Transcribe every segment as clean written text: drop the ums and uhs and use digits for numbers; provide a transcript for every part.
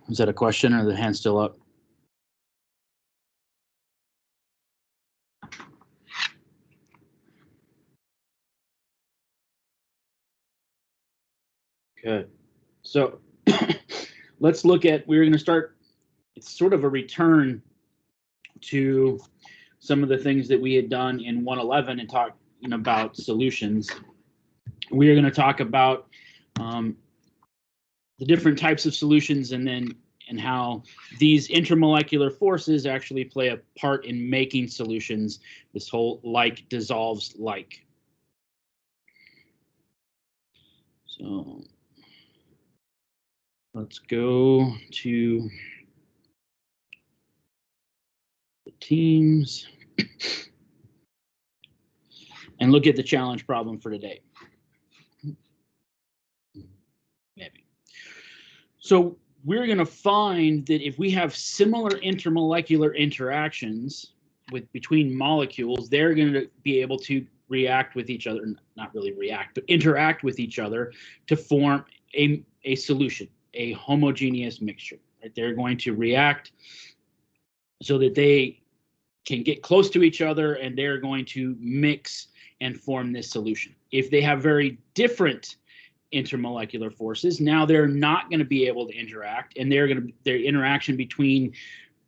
Is that a question or the hand still up? Good. So let's look at, we're going to start, it's sort of a return to some of the things that we had done in 111 and talking about solutions. We are going to talk about the different types of solutions and how these intermolecular forces actually play a part in making solutions. This whole like dissolves like. So let's go to the teams and look at the challenge problem for today. Maybe. So we're going to find that if we have similar intermolecular interactions between molecules, they're going to be able to react with each other, not really react, but interact with each other to form a solution, a homogeneous mixture. Right? They're going to react so that they can get close to each other and they're going to mix and form this solution. If they have very different intermolecular forces, now they're not going to be able to interact, and their interaction between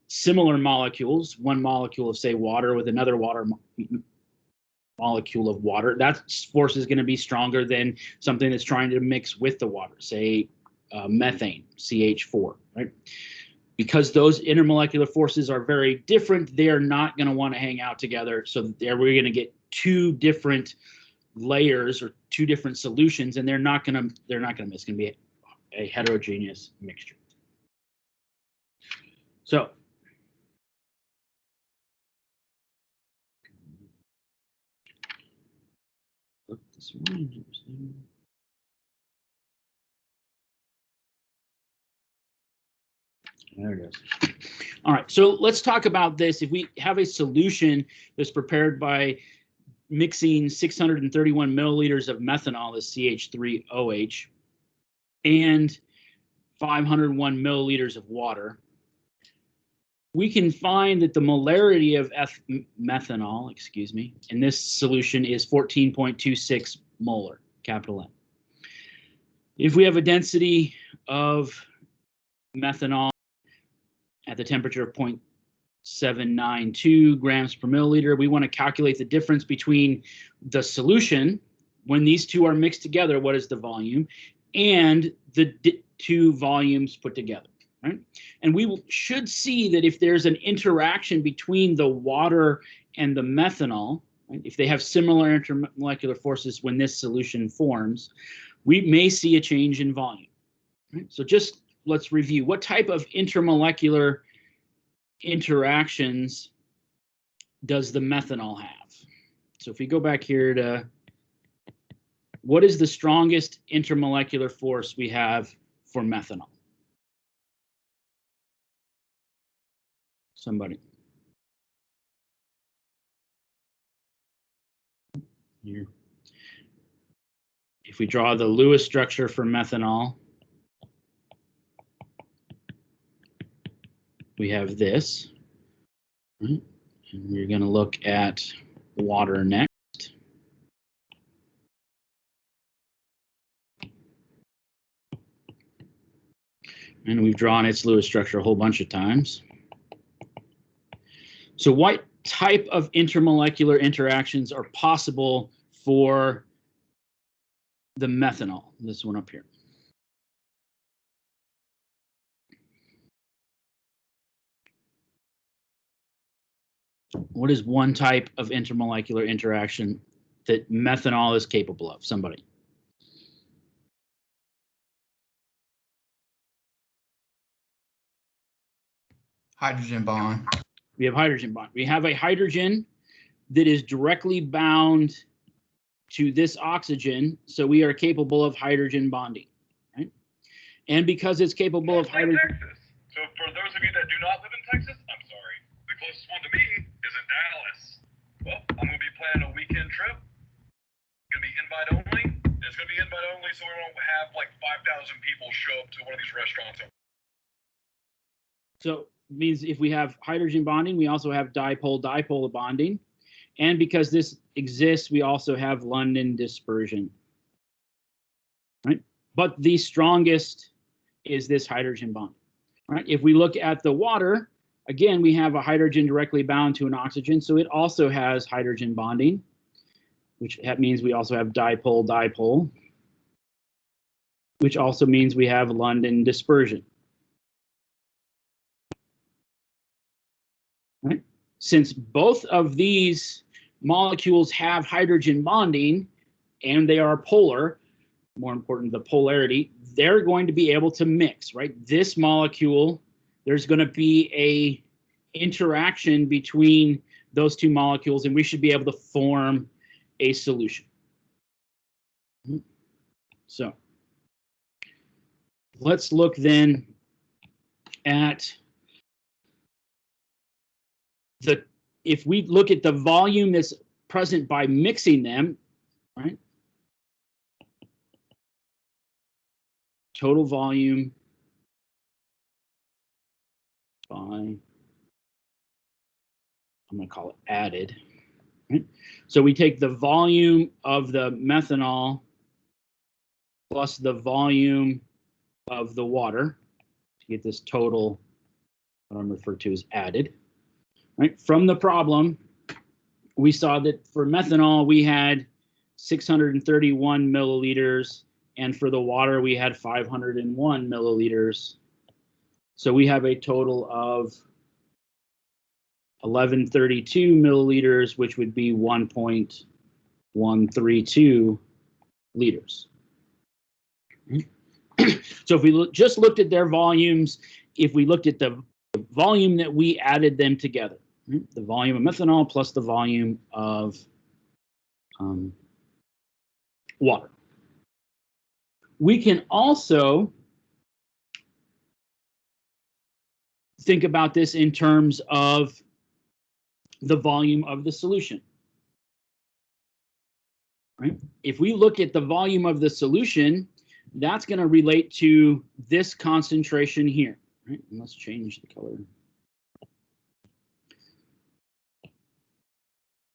similar molecules, one molecule of say water with another molecule of water, that force is going to be stronger than something that's trying to mix with the water, say methane, CH4, right? Because those intermolecular forces are very different, they're not going to want to hang out together. So there we're going to get two different layers or two different solutions, and they're not going to mix. It's going to be a heterogeneous mixture. So look this one. There it is. All right, so let's talk about this. If we have a solution that's prepared by mixing 631 milliliters of methanol, the CH3OH, and 501 milliliters of water, we can find that the molarity of methanol, in this solution is 14.26 molar, capital M. If we have a density of methanol at the temperature of 0.792 grams per milliliter, we want to calculate the difference between the solution, when these two are mixed together, what is the volume, and the two volumes put together, right? And we should see that if there's an interaction between the water and the methanol, right, if they have similar intermolecular forces when this solution forms, we may see a change in volume, right? So just let's review. What type of intermolecular interactions does the methanol have? So if we go back here to what is the strongest intermolecular force we have for methanol? Somebody. Here. If we draw the Lewis structure for methanol, we have this, right? And we're going to look at water next. And we've drawn its Lewis structure a whole bunch of times. So what type of intermolecular interactions are possible for the methanol? This one up here. What is one type of intermolecular interaction that methanol is capable of? Somebody. Hydrogen bond. We have hydrogen bond. We have a hydrogen that is directly bound to this oxygen, so we are capable of hydrogen bonding, right? And because it's capable of hydrogen. Texas. So for those of you that do not live in Texas, I'm sorry. The closest one to me is in Dallas. Well, I'm going to be planning a weekend trip. It's going to be invite only. It's going to be invite only, so we won't have like 5,000 people show up to one of these restaurants. So it means if we have hydrogen bonding, we also have dipole-dipole bonding. And because this exists, we also have London dispersion. Right? But the strongest is this hydrogen bond. Right? If we look at the water, again, we have a hydrogen directly bound to an oxygen, so it also has hydrogen bonding, which that means we also have dipole-dipole, which also means we have London dispersion. Right? Since both of these molecules have hydrogen bonding and they are polar, more important, the polarity, they're going to be able to mix, right? This molecule, there's going to be a interaction between those two molecules, and we should be able to form a solution. So let's look then at if we look at the volume that's present by mixing them, right? Total volume by, I'm going to call it added. Right? So we take the volume of the methanol plus the volume of the water to get this total, what I'm referred to as added. Right? From the problem, we saw that for methanol, we had 631 milliliters, and for the water, we had 501 milliliters. So we have a total of 1132 milliliters, which would be 1.132 liters. So if we just looked at their volumes, if we looked at the volume that we added them together, the volume of methanol plus the volume of water. We can also think about this in terms of the volume of the solution. Right? If we look at the volume of the solution, that's going to relate to this concentration here. Right? And let's change the color.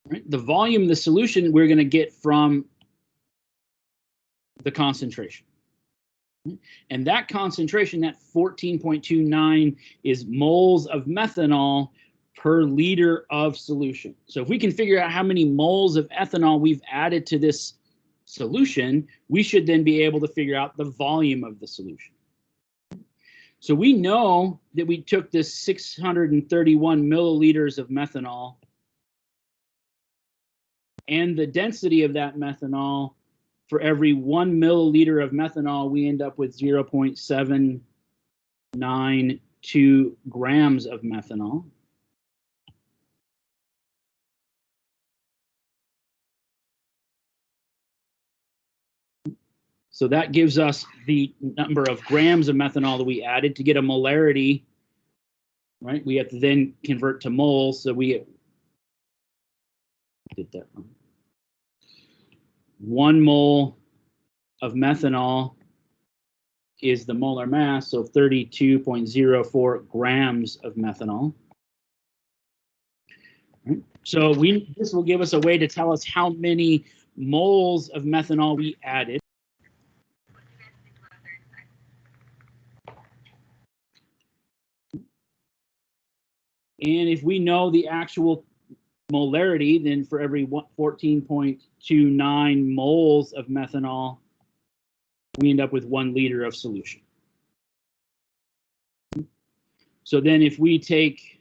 Right? The volume of the solution we're going to get from the concentration. And that concentration, that 14.29, is moles of methanol per liter of solution. So if we can figure out how many moles of ethanol we've added to this solution, we should then be able to figure out the volume of the solution. So we know that we took this 631 milliliters of methanol, and the density of that methanol, for every 1 milliliter of methanol, we end up with 0.792 grams of methanol. So that gives us the number of grams of methanol that we added. To get a molarity, right, we have to then convert to moles. So we did that wrong. 1 mole of methanol is the molar mass, so 32.04 grams of methanol. Right. So this will give us a way to tell us how many moles of methanol we added. And if we know the actual molarity, then for every 14.29 moles of methanol, we end up with 1 liter of solution. So then if we take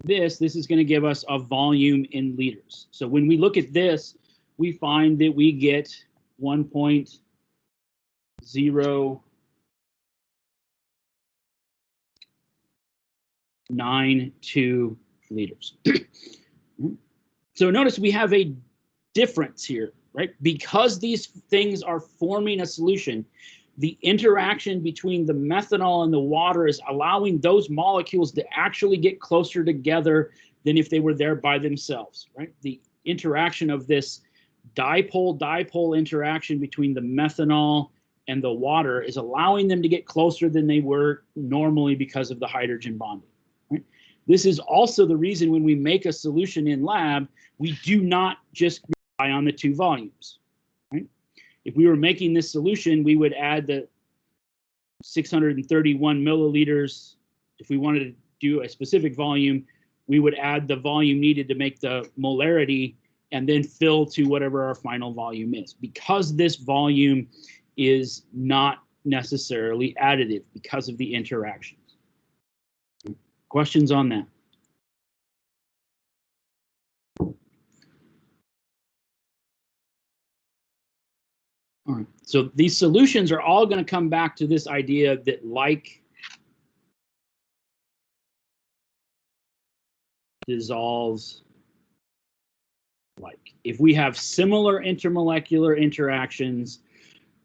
this is going to give us a volume in liters. So when we look at this, we find that we get 1.092 liters. So notice we have a difference here, right? Because these things are forming a solution, the interaction between the methanol and the water is allowing those molecules to actually get closer together than if they were there by themselves, right? The interaction of this dipole-dipole interaction between the methanol and the water is allowing them to get closer than they were normally because of the hydrogen bonding. Right? This is also the reason when we make a solution in lab, we do not just rely on the 2 volumes. Right? If we were making this solution, we would add the 631 milliliters. If we wanted to do a specific volume, we would add the volume needed to make the molarity and then fill to whatever our final volume is. Because this volume is not necessarily additive because of the interactions. Questions on that? All right, so these solutions are all going to come back to this idea that like dissolves like. If we have similar intermolecular interactions,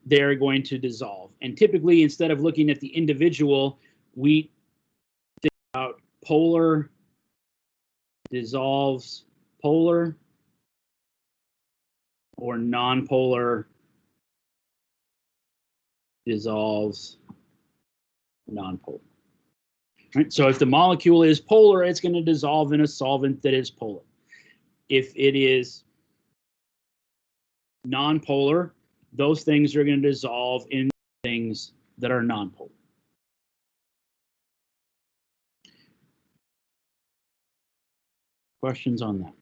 they're going to dissolve. And typically, instead of looking at the individual, we think about polar dissolves polar or nonpolar dissolves nonpolar. Right? So if the molecule is polar, it's going to dissolve in a solvent that is polar. If it is nonpolar, those things are going to dissolve in things that are nonpolar. Questions on that?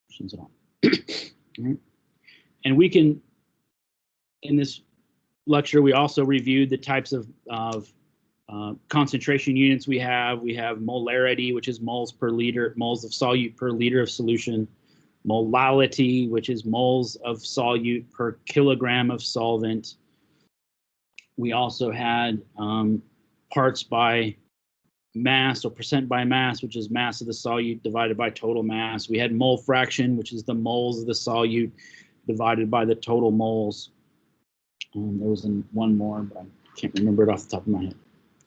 Questions at all? Right. And we can, in this lecture, we also reviewed the types of concentration units we have. We have molarity, which is moles per liter, moles of solute per liter of solution. Molality, which is moles of solute per kilogram of solvent. We also had parts by mass or percent by mass, which is mass of the solute divided by total mass. We had mole fraction, which is the moles of the solute divided by the total moles. There was one more, but I can't remember it off the top of my head.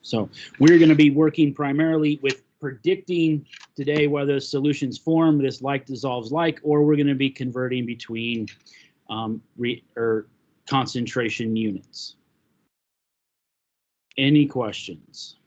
So we're going to be working primarily with predicting today whether solutions form this like dissolves like, or we're going to be converting between concentration units. Any questions?